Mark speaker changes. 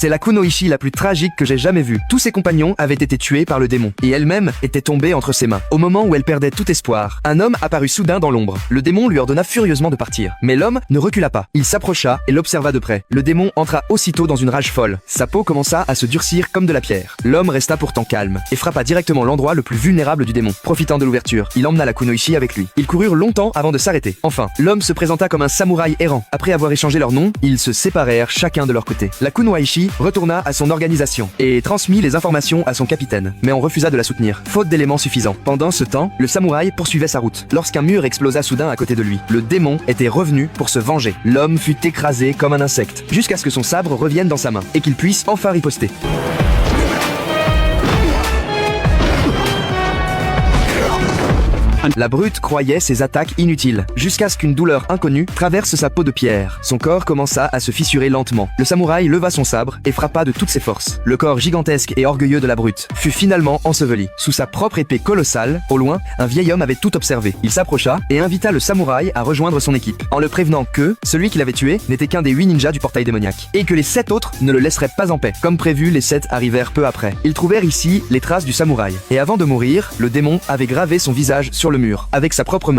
Speaker 1: C'est la kunoichi la plus tragique que j'ai jamais vue. Tous ses compagnons avaient été tués par le démon, et elle-même était tombée entre ses mains. Au moment où elle perdait tout espoir, un homme apparut soudain dans l'ombre. Le démon lui ordonna furieusement de partir. Mais l'homme ne recula pas. Il s'approcha et l'observa de près. Le démon entra aussitôt dans une rage folle. Sa peau commença à se durcir comme de la pierre. L'homme resta pourtant calme, et frappa directement l'endroit le plus vulnérable du démon. Profitant de l'ouverture, il emmena la kunoichi avec lui. Ils coururent longtemps avant de s'arrêter. Enfin, l'homme se présenta comme un samouraï errant. Après avoir échangé leurs noms, ils se séparèrent chacun de leur côté. La kunoichi retourna à son organisation et transmit les informations à son capitaine, mais on refusa de la soutenir, faute d'éléments suffisants. Pendant ce temps, le samouraï poursuivait sa route, lorsqu'un mur explosa soudain à côté de lui. Le démon était revenu pour se venger. L'homme fut écrasé comme un insecte, jusqu'à ce que son sabre revienne dans sa main, et qu'il puisse enfin riposter. La brute croyait ses attaques inutiles, jusqu'à ce qu'une douleur inconnue traverse sa peau de pierre. Son corps commença à se fissurer lentement. Le samouraï leva son sabre et frappa de toutes ses forces. Le corps gigantesque et orgueilleux de la brute fut finalement enseveli. Sous sa propre épée colossale, au loin, un vieil homme avait tout observé. Il s'approcha et invita le samouraï à rejoindre son équipe, en le prévenant que celui qui l'avait tué n'était qu'un des 8 ninjas du portail démoniaque, et que les 7 autres ne le laisseraient pas en paix. Comme prévu, les 7 arrivèrent peu après. Ils trouvèrent ici les traces du samouraï. Et avant de mourir, le démon avait gravé son visage sur le mur, avec sa propre main.